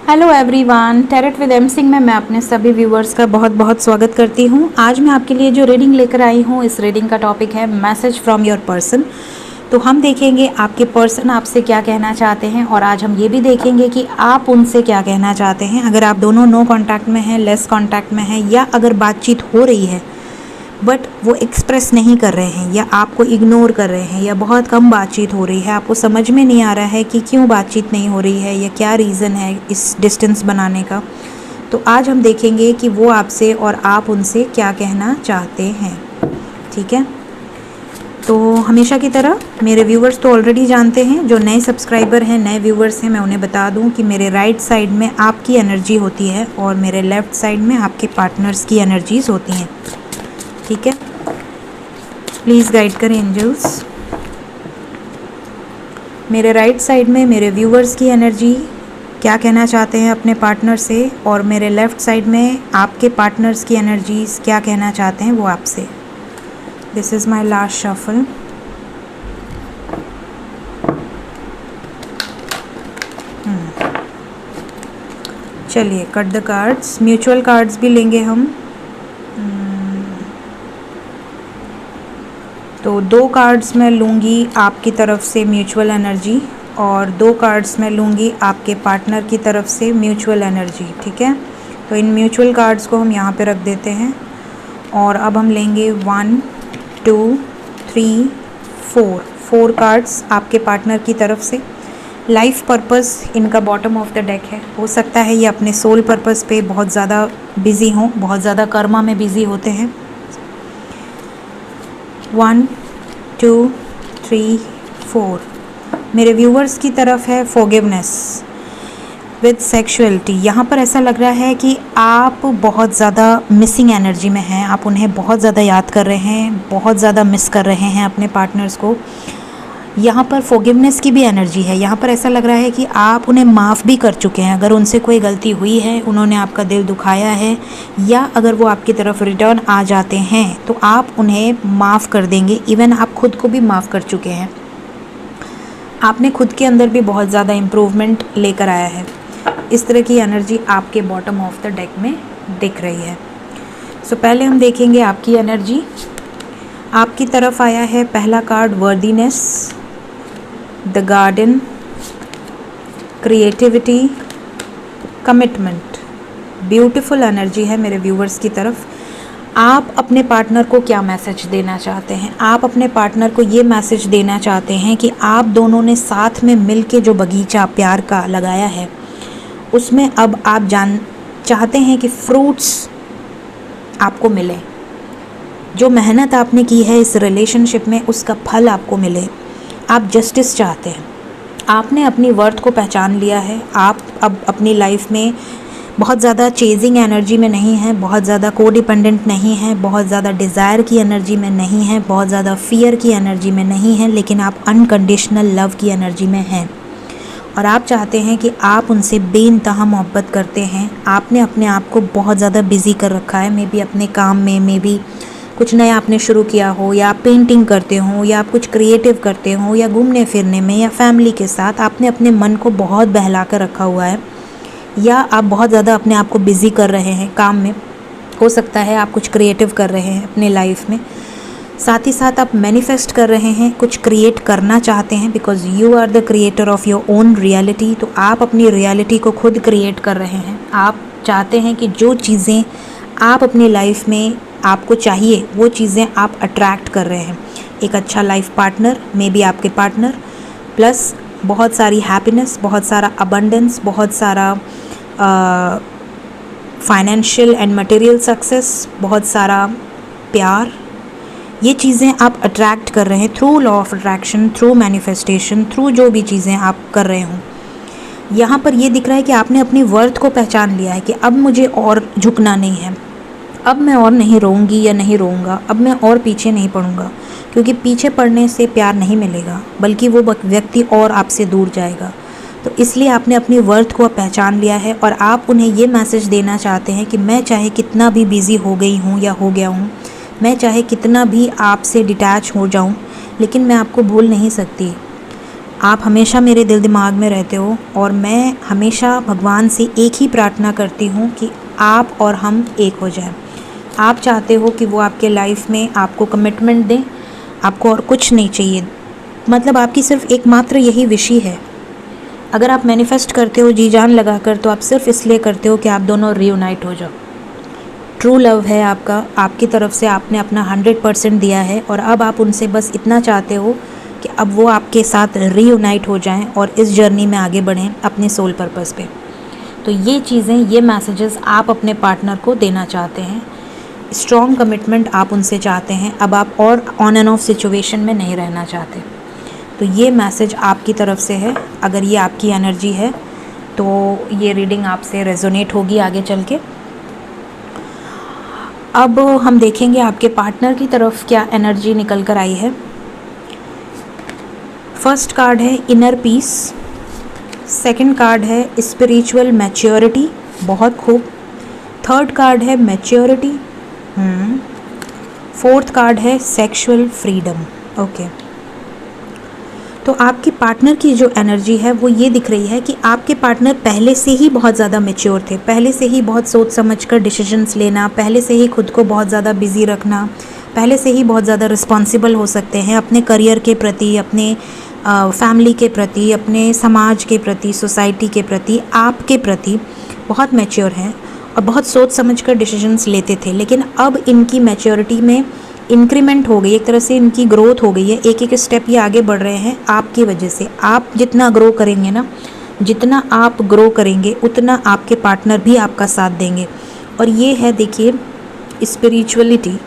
Hello everyone, tarot with M Singh में मैं अपने सभी व्यूवर्स का बहुत बहुत स्वागत करती हूँ। आज मैं आपके लिए जो रीडिंग लेकर आई हूँ, इस रीडिंग का टॉपिक है मैसेज फ्रॉम योर पर्सन। तो हम देखेंगे आपके पर्सन आपसे क्या कहना चाहते हैं, और आज हम ये भी देखेंगे कि आप उनसे क्या कहना चाहते हैं। अगर आप दोनों नो कॉन्टैक्ट में हैं, लेस कॉन्टैक्ट में हैं, या अगर बातचीत हो रही है बट वो एक्सप्रेस नहीं कर रहे हैं, या आपको इग्नोर कर रहे हैं, या बहुत कम बातचीत हो रही है, आपको समझ में नहीं आ रहा है कि क्यों बातचीत नहीं हो रही है या क्या रीज़न है इस डिस्टेंस बनाने का, तो आज हम देखेंगे कि वो आपसे और आप उनसे क्या कहना चाहते हैं। ठीक है, तो हमेशा की तरह मेरे व्यूवर्स तो ऑलरेडी जानते हैं, जो नए सब्सक्राइबर हैं, नए व्यूवर्स हैं, मैं उन्हें बता दूं कि मेरे राइट साइड में आपकी एनर्जी होती है और मेरे लेफ़्ट साइड में आपके पार्टनर्स की एनर्जीज़ होती हैं। ठीक है, प्लीज़ गाइड करें एंजल्स। मेरे राइट साइड में मेरे व्यूवर्स की एनर्जी क्या कहना चाहते हैं अपने पार्टनर से, और मेरे लेफ़्ट साइड में आपके पार्टनर्स की एनर्जीज़ क्या कहना चाहते हैं वो आपसे। This is my last shuffle. चलिए, cut the cards. Mutual cards भी लेंगे हम। तो 2 कार्ड्स मैं लूँगी आपकी तरफ से म्यूचुअल एनर्जी, और 2 कार्ड्स मैं लूँगी आपके पार्टनर की तरफ से म्यूचुअल एनर्जी। ठीक है, तो इन म्यूचुअल कार्ड्स को हम यहाँ पे रख देते हैं, और अब हम लेंगे 1 2 3 4 कार्ड्स आपके पार्टनर की तरफ से। लाइफ पर्पस इनका बॉटम ऑफ द डेक है। हो सकता है ये अपने सोल पर्पस पे बहुत ज़्यादा बिज़ी हों, बहुत ज़्यादा कर्मा में बिज़ी होते हैं। 1 2 3 4 मेरे व्यूवर्स की तरफ है फॉरगिवनेस विद सेक्सुअलिटी। यहाँ पर ऐसा लग रहा है कि आप बहुत ज़्यादा मिसिंग एनर्जी में हैं, आप उन्हें बहुत ज़्यादा याद कर रहे हैं, बहुत ज़्यादा मिस कर रहे हैं अपने पार्टनर्स को। यहाँ पर फॉरगिवनेस की भी एनर्जी है। यहाँ पर ऐसा लग रहा है कि आप उन्हें माफ़ भी कर चुके हैं। अगर उनसे कोई गलती हुई है, उन्होंने आपका दिल दुखाया है, या अगर वो आपकी तरफ रिटर्न आ जाते हैं तो आप उन्हें माफ़ कर देंगे। इवन आप खुद को भी माफ़ कर चुके हैं। आपने खुद के अंदर भी बहुत ज़्यादा इम्प्रूवमेंट लेकर आया है। इस तरह की एनर्जी आपके बॉटम ऑफ द डेक में दिख रही है। सो पहले हम देखेंगे आपकी एनर्जी। आपकी तरफ आया है पहला card worthiness, the garden, creativity, commitment. Beautiful energy है मेरे व्यूवर्स की तरफ। आप अपने पार्टनर को क्या मैसेज देना चाहते हैं? आप अपने पार्टनर को ये मैसेज देना चाहते हैं कि आप दोनों ने साथ में मिल के जो बगीचा प्यार का लगाया है, उसमें अब आप चाहते हैं कि फ्रूट्स आपको मिले। जो मेहनत आपने की है इस रिलेशनशिप में, उसका फल आपको मिले। आप जस्टिस चाहते हैं। आपने अपनी वर्थ को पहचान लिया है। आप अब अपनी लाइफ में बहुत ज़्यादा चेजिंग एनर्जी में नहीं हैं, बहुत ज़्यादा कोडिपेंडेंट नहीं हैं, बहुत ज़्यादा डिज़ायर की एनर्जी में नहीं हैं, बहुत ज़्यादा फियर की एनर्जी में नहीं हैं, लेकिन आप अनकंडीशनल लव की एनर्जी में हैं। और आप चाहते हैं कि आप उनसे बेइंतहा मोहब्बत करते हैं। आपने अपने आप को बहुत ज़्यादा बिज़ी कर रखा है, मे बी अपने काम में, मे बी कुछ नया आपने शुरू किया हो, या आप पेंटिंग करते हो, या आप कुछ क्रिएटिव करते हो, या घूमने फिरने में, या फैमिली के साथ आपने अपने मन को बहुत बहला कर रखा हुआ है, या आप बहुत ज़्यादा अपने आप को बिज़ी कर रहे हैं काम में। हो सकता है आप कुछ क्रिएटिव कर रहे हैं अपने लाइफ में, साथ ही साथ आप मैनिफेस्ट कर रहे हैं, कुछ क्रिएट करना चाहते हैं, because you are the creator of your own reality. तो आप अपनी रियलिटी को खुद क्रिएट कर रहे हैं। आप चाहते हैं कि जो चीज़ें आप अपनी लाइफ में आपको चाहिए, वो चीज़ें आप अट्रैक्ट कर रहे हैं। एक अच्छा लाइफ पार्टनर, मे बी आपके पार्टनर, प्लस बहुत सारी हैप्पीनेस, बहुत सारा अबंडेंस, बहुत सारा फाइनेंशियल एंड मटेरियल सक्सेस, बहुत सारा प्यार। ये चीज़ें आप अट्रैक्ट कर रहे हैं through law of attraction, through manifestation, through जो भी चीज़ें आप कर रहे हों। यहाँ पर ये दिख रहा है कि आपने अपनी वर्थ को पहचान लिया है कि अब मुझे और झुकना नहीं है, अब मैं और नहीं रोऊंगी या नहीं रोऊंगा, अब मैं और पीछे नहीं पड़ूंगा, क्योंकि पीछे पड़ने से प्यार नहीं मिलेगा, बल्कि वो व्यक्ति और आपसे दूर जाएगा। तो इसलिए आपने अपनी वर्थ को पहचान लिया है, और आप उन्हें ये मैसेज देना चाहते हैं कि मैं चाहे कितना भी बिज़ी हो गई हूँ या हो गया हूँ, मैं चाहे कितना भी आपसे डिटैच हो जाऊँ, लेकिन मैं आपको भूल नहीं सकती। आप हमेशा मेरे दिल दिमाग में रहते हो और मैं हमेशा भगवान से एक ही प्रार्थना करती हूँ कि आप और हम एक हो जाएं। आप चाहते हो कि वो आपके लाइफ में आपको कमिटमेंट दें, आपको और कुछ नहीं चाहिए, मतलब आपकी सिर्फ एकमात्र यही विश ही है। अगर आप मैनिफेस्ट करते हो जी जान लगा कर, तो आप सिर्फ इसलिए करते हो कि आप दोनों रीयूनाइट हो जाओ। ट्रू लव है आपका, आपकी तरफ से आपने अपना 100% दिया है और अब आप उनसे बस इतना चाहते हो कि अब वो आपके साथ रीयूनाइट हो जाएं और इस जर्नी में आगे बढ़ें अपने सोल पर्पस पे। तो ये चीज़ें, ये मैसेजेस आप अपने पार्टनर को देना चाहते हैं। स्ट्रॉन्ग कमिटमेंट आप उनसे चाहते हैं, अब आप और ऑन एंड ऑफ सिचुएशन में नहीं रहना चाहते। तो ये मैसेज आपकी तरफ से है। अगर ये आपकी एनर्जी है तो ये रीडिंग आपसे रेजोनेट होगी आगे चल के। अब हम देखेंगे आपके पार्टनर की तरफ क्या एनर्जी निकल कर आई है। फर्स्ट कार्ड है इनर पीस, सेकंड कार्ड है स्पिरिचुअल मैच्योरिटी, बहुत खूब। थर्ड कार्ड है मैच्योरिटी, फोर्थ कार्ड है सेक्सुअल फ्रीडम। ओके, तो आपकी पार्टनर की जो एनर्जी है वो ये दिख रही है कि आपके पार्टनर पहले से ही बहुत ज़्यादा मैच्योर थे, पहले से ही बहुत सोच समझकर डिसीजंस लेना, पहले से ही खुद को बहुत ज़्यादा बिजी रखना, पहले से ही बहुत ज़्यादा रिस्पॉन्सिबल हो सकते हैं अपने करियर के प्रति, अपने फैमिली के प्रति, अपने समाज के प्रति, सोसाइटी के प्रति, आपके प्रति बहुत मैच्योर हैं और बहुत सोच समझकर डिसीजंस लेते थे। लेकिन अब इनकी मैच्योरिटी में इंक्रीमेंट हो गई, एक तरह से इनकी ग्रोथ हो गई है, एक एक स्टेप ये आगे बढ़ रहे हैं आपकी वजह से। आप जितना ग्रो करेंगे ना, जितना आप ग्रो करेंगे उतना आपके पार्टनर भी आपका साथ देंगे। और ये है देखिए स्पिरिचुअलिटी,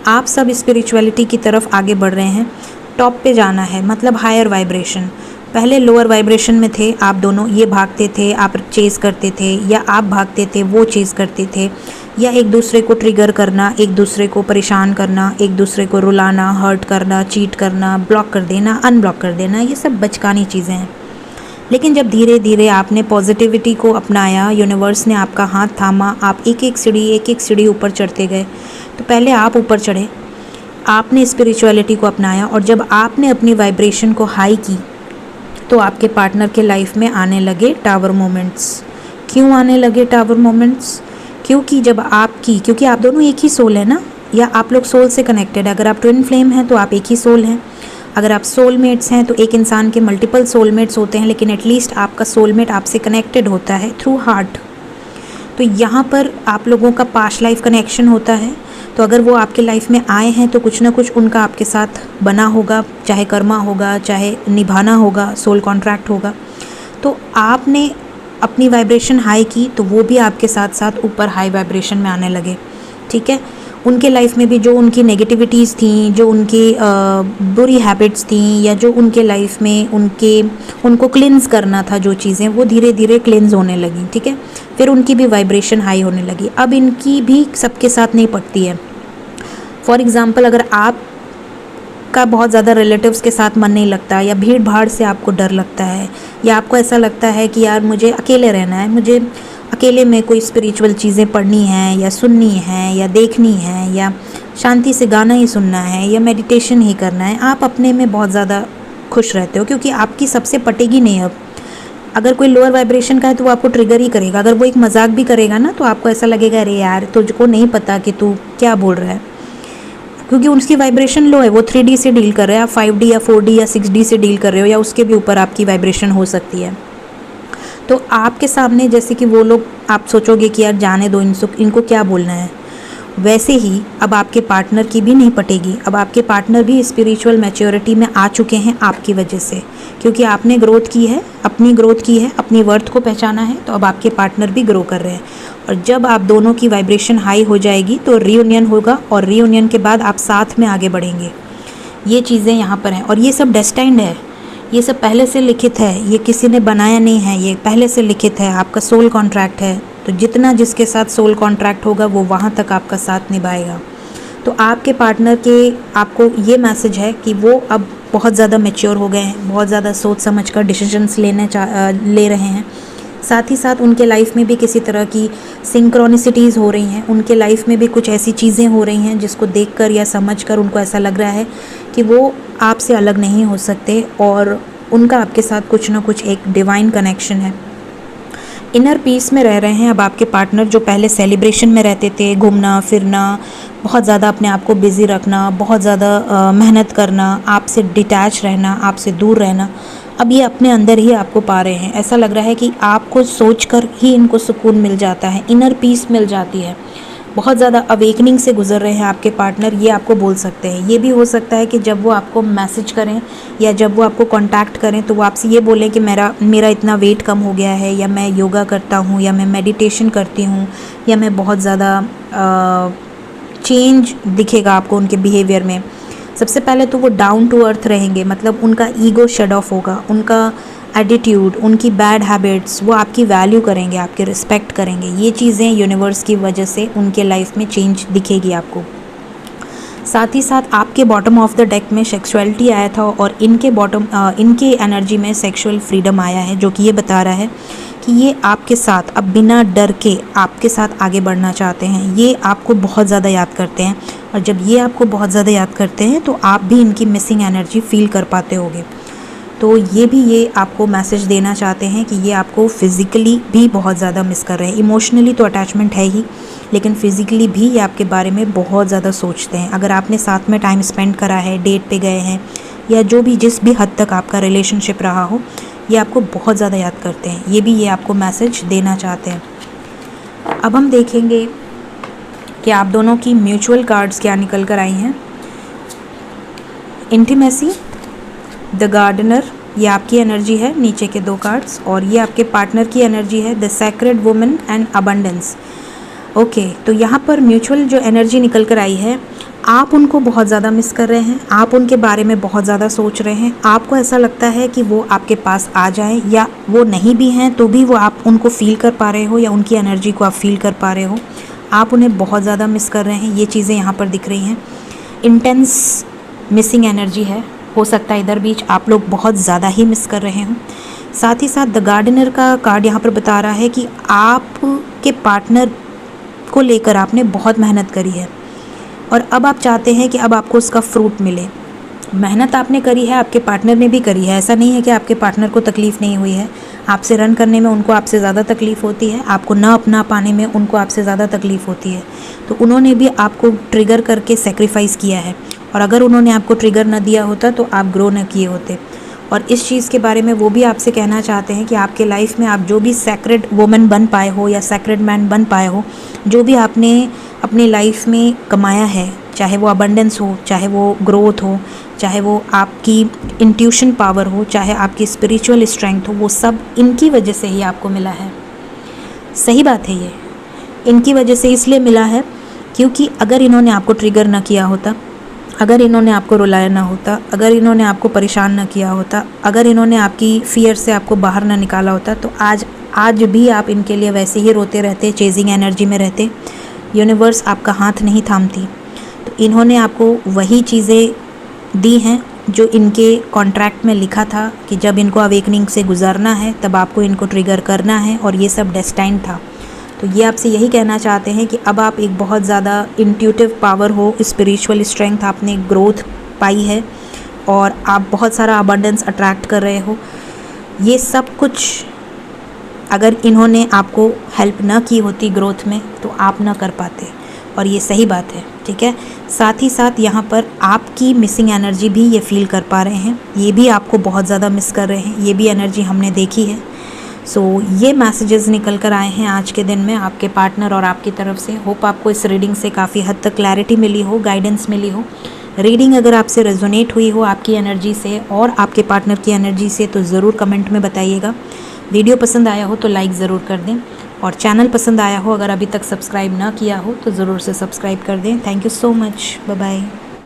आप सब स्पिरिचुअलिटी की तरफ आगे बढ़ रहे हैं, टॉप पे जाना है, मतलब हायर वाइब्रेशन। पहले लोअर वाइब्रेशन में थे आप दोनों, ये भागते थे, आप चेज़ करते थे, या आप भागते थे वो चेज़ करते थे, या एक दूसरे को ट्रिगर करना, एक दूसरे को परेशान करना, एक दूसरे को रुलाना, हर्ट करना, चीट करना, ब्लॉक कर देना, अनब्लॉक कर देना, ये सब बचकानी चीज़ें हैं। लेकिन जब धीरे धीरे आपने पॉजिटिविटी को अपनाया, यूनिवर्स ने आपका हाथ थामा, आप एक एक सीढ़ी ऊपर चढ़ते गए। तो पहले आप ऊपर चढ़े, आपने स्पिरिचुअलिटी को अपनाया, और जब आपने अपनी वाइब्रेशन को हाई की तो आपके पार्टनर के लाइफ में आने लगे टावर मोमेंट्स। क्यों आने लगे टावर मोमेंट्स? क्योंकि आप दोनों एक ही सोल है ना, या आप लोग सोल से कनेक्टेड। अगर आप ट्विन फ्लेम हैं तो आप एक ही सोल हैं। अगर आप सोलमेट्स हैं तो एक इंसान के मल्टीपल सोलमेट्स होते हैं, लेकिन एटलीस्ट आपका सोलमेट आपसे कनेक्टेड होता है थ्रू हार्ट। तो यहाँ पर आप लोगों का पास्ट लाइफ कनेक्शन होता है। तो अगर वो आपके लाइफ में आए हैं तो कुछ ना कुछ उनका आपके साथ बना होगा, चाहे कर्मा होगा, चाहे निभाना होगा, सोल कॉन्ट्रैक्ट होगा। तो आपने अपनी वाइब्रेशन हाई की तो वो भी आपके साथ साथ ऊपर हाई वाइब्रेशन में आने लगे। ठीक है, उनके लाइफ में भी जो उनकी नेगेटिविटीज़ थी, जो उनकी बुरी हैबिट्स थी, या जो उनके लाइफ में उनको क्लिन्स करना था जो चीज़ें, वो धीरे धीरे क्लिन्स होने लगी। ठीक है, फिर उनकी भी वाइब्रेशन हाई होने लगी। अब इनकी भी सबके साथ नहीं पड़ती है। फॉर एग्ज़ाम्पल, अगर आप का बहुत ज़्यादा रिलेटिव्स के साथ मन नहीं लगता, या भीड़ भाड़ से आपको डर लगता है, या आपको ऐसा लगता है कि यार मुझे अकेले रहना है, मुझे अकेले में कोई स्पिरिचुअल चीज़ें पढ़नी हैं, या सुननी हैं, या देखनी हैं, या शांति से गाना ही सुनना है, या मेडिटेशन ही करना है, आप अपने में बहुत ज़्यादा खुश रहते हो, क्योंकि आपकी सबसे पटेगी नहीं। अब अगर कोई लोअर वाइब्रेशन का है तो वो आपको ट्रिगर ही करेगा। अगर वो एक मजाक भी करेगा ना तो आपको ऐसा लगेगा अरे यार तुझको नहीं पता कि तू क्या बोल रहा है, क्योंकि उसकी वाइब्रेशन लो है, वो 3D से डील कर रहे हैं, आप 5D या 4D या 6D से डील कर रहे हो, या उसके भी ऊपर आपकी वाइब्रेशन हो सकती है। तो आपके सामने जैसे कि वो लोग, आप सोचोगे कि यार जाने दो, इनको क्या बोलना है, वैसे ही अब आपके पार्टनर की भी नहीं पटेगी। अब आपके पार्टनर भी स्पिरिचुअल मैच्योरिटी में आ चुके हैं आपकी वजह से, क्योंकि आपने ग्रोथ की है, अपनी ग्रोथ की है, अपनी वर्थ को पहचाना है, तो अब आपके पार्टनर भी ग्रो कर रहे हैं। और जब आप दोनों की वाइब्रेशन हाई हो जाएगी तो रीयूनियन होगा, और रीयूनियन के बाद आप साथ में आगे बढ़ेंगे। ये चीज़ें यहाँ पर हैं, और ये सब डेस्टाइन्ड है, ये सब पहले से लिखित है, ये किसी ने बनाया नहीं है, ये पहले से लिखित है, आपका सोल कॉन्ट्रैक्ट है। तो जितना जिसके साथ सोल कॉन्ट्रैक्ट होगा वो वहाँ तक आपका साथ निभाएगा। तो आपके पार्टनर के आपको ये मैसेज है कि वो अब बहुत ज़्यादा मैच्योर हो गए हैं, बहुत ज़्यादा सोच समझ कर डिसीजंस ले रहे हैं। साथ ही साथ उनके लाइफ में भी किसी तरह की सिंक्रोनिसिटीज़ हो रही हैं, उनके लाइफ में भी कुछ ऐसी चीज़ें हो रही हैं जिसको देखकर या समझकर उनको ऐसा लग रहा है कि वो आपसे अलग नहीं हो सकते, और उनका आपके साथ कुछ ना कुछ एक डिवाइन कनेक्शन है। इनर पीस में रह रहे हैं अब आपके पार्टनर। जो पहले सेलिब्रेशन में रहते थे, घूमना फिरना, बहुत ज़्यादा अपने आप को बिज़ी रखना, बहुत ज़्यादा मेहनत करना, आपसे डिटैच रहना, आपसे दूर रहना, अब ये अपने अंदर ही आपको पा रहे हैं। ऐसा लग रहा है कि आपको सोचकर ही इनको सुकून मिल जाता है, इनर पीस मिल जाती है। बहुत ज़्यादा अवेकनिंग से गुजर रहे हैं आपके पार्टनर, ये आपको बोल सकते हैं। ये भी हो सकता है कि जब वो आपको मैसेज करें या जब वो आपको कांटेक्ट करें तो वो आपसे ये बोलें कि मेरा इतना वेट कम हो गया है, या मैं योगा करता हूँ, या मैं मेडिटेशन करती हूँ, या मैं बहुत ज़्यादा चेंज दिखेगा आपको उनके बिहेवियर में। सबसे पहले तो वो डाउन टू अर्थ रहेंगे, मतलब उनका ईगो शट ऑफ होगा, उनका एटीट्यूड, उनकी बैड हैबिट्स, वो आपकी वैल्यू करेंगे, आपके रिस्पेक्ट करेंगे। ये चीज़ें यूनिवर्स की वजह से उनके लाइफ में चेंज दिखेगी आपको। साथ ही साथ आपके बॉटम ऑफ द डेक में सेक्सुअलिटी आया था और इनके एनर्जी में सेक्सुअल फ्रीडम आया है, जो कि ये बता रहा है कि ये आपके साथ अब बिना डर के आपके साथ आगे बढ़ना चाहते हैं। ये आपको बहुत ज़्यादा याद करते हैं, और जब ये आपको बहुत ज़्यादा याद करते हैं तो आप भी इनकी मिसिंग एनर्जी फील कर पाते होगे। तो ये आपको मैसेज देना चाहते हैं कि ये आपको फिज़िकली भी बहुत ज़्यादा मिस कर रहे हैं। इमोशनली तो अटैचमेंट है ही, लेकिन फिज़िकली भी ये आपके बारे में बहुत ज़्यादा सोचते हैं। अगर आपने साथ में टाइम स्पेंड करा है, डेट पे गए हैं, या जो भी जिस भी हद तक आपका रिलेशनशिप रहा हो, ये आपको बहुत ज़्यादा याद करते हैं। ये आपको मैसेज देना चाहते हैं। अब हम देखेंगे कि आप दोनों की म्यूचुअल कार्ड्स क्या निकल कर आई हैं। इंटीमेसी, द गार्डनर, ये आपकी एनर्जी है, नीचे के 2 कार्ड्स, और ये आपके पार्टनर की एनर्जी है, the sacred woman and abundance. Okay, तो यहाँ पर म्यूचुअल जो एनर्जी निकल कर आई है, आप उनको बहुत ज़्यादा मिस कर रहे हैं, आप उनके बारे में बहुत ज़्यादा सोच रहे हैं। आपको ऐसा लगता है कि वो आपके पास आ जाए, या वो नहीं भी हैं तो भी वो आप उनको फील कर पा रहे हो, या उनकी एनर्जी को आप फील कर पा रहे हो। आप उन्हें बहुत ज़्यादा मिस कर रहे हैं, ये चीज़ें यहाँ पर दिख रही हैं। इंटेंस मिसिंग एनर्जी है, हो सकता है इधर बीच आप लोग बहुत ज़्यादा ही मिस कर रहे हों। साथ ही साथ द गार्डनर का कार्ड यहाँ पर बता रहा है कि आपके पार्टनर को लेकर आपने बहुत मेहनत करी है, और अब आप चाहते हैं कि अब आपको उसका फ्रूट मिले। मेहनत आपने करी है, आपके पार्टनर ने भी करी है। ऐसा नहीं है कि आपके पार्टनर को तकलीफ़ नहीं हुई है। आपसे रन करने में उनको आपसे ज़्यादा तकलीफ़ होती है, आपको ना अपना पाने में उनको आपसे ज़्यादा तकलीफ़ होती है। तो उन्होंने भी आपको ट्रिगर करके सेक्रीफाइस किया है, और अगर उन्होंने आपको ट्रिगर न दिया होता तो आप ग्रो न किए होते। और इस चीज़ के बारे में वो भी आपसे कहना चाहते हैं कि आपके लाइफ में आप जो भी सैक्रेड वुमन बन पाए हो या सैक्रेड मैन बन पाए हो, जो भी आपने अपनी लाइफ में कमाया है, चाहे वो अबंडेंस हो, चाहे वो ग्रोथ हो, चाहे वो आपकी इंट्यूशन पावर हो, चाहे आपकी स्पिरिचुअल स्ट्रेंथ हो, वो सब इनकी वजह से ही आपको मिला है। सही बात है, ये इनकी वजह से इसलिए मिला है क्योंकि अगर इन्होंने आपको ट्रिगर ना किया होता, अगर इन्होंने आपको रुलाया ना होता, अगर इन्होंने आपको परेशान ना किया होता, अगर इन्होंने आपकी फ़ियर से आपको बाहर ना निकाला होता, तो आज भी आप इनके लिए वैसे ही रोते रहते, चेजिंग एनर्जी में रहते। यूनिवर्स आपका हाथ नहीं थामती। तो इन्होंने आपको वही चीज़ें दी हैं जो इनके कॉन्ट्रैक्ट में लिखा था कि जब इनको अवेकनिंग से गुजरना है तब आपको इनको ट्रिगर करना है, और ये सब डेस्टाइन था। तो ये आपसे यही कहना चाहते हैं कि अब आप एक बहुत ज़्यादा इंट्यूटिव पावर हो, स्पिरिचुअल स्ट्रेंथ आपने ग्रोथ पाई है, और आप बहुत सारा अबंडेंस अट्रैक्ट कर रहे हो। ये सब कुछ अगर इन्होंने आपको हेल्प ना की होती ग्रोथ में तो आप ना कर पाते, और ये सही बात है, ठीक है। साथ ही साथ यहाँ पर आपकी मिसिंग एनर्जी भी ये फील कर पा रहे हैं, ये भी आपको बहुत ज़्यादा मिस कर रहे हैं, ये भी एनर्जी हमने देखी है। ये मैसेजेस निकल कर आए हैं आज के दिन में आपके पार्टनर और आपकी तरफ से। होप आपको इस रीडिंग से काफ़ी हद तक क्लैरिटी मिली हो, गाइडेंस मिली हो। रीडिंग अगर आपसे रेजोनेट हुई हो आपकी एनर्जी से और आपके पार्टनर की एनर्जी से तो ज़रूर कमेंट में बताइएगा। वीडियो पसंद आया हो तो लाइक ज़रूर कर दें, और चैनल पसंद आया हो अगर अभी तक सब्सक्राइब ना किया हो तो ज़रूर से सब्सक्राइब कर दें। Thank you so much, bye bye.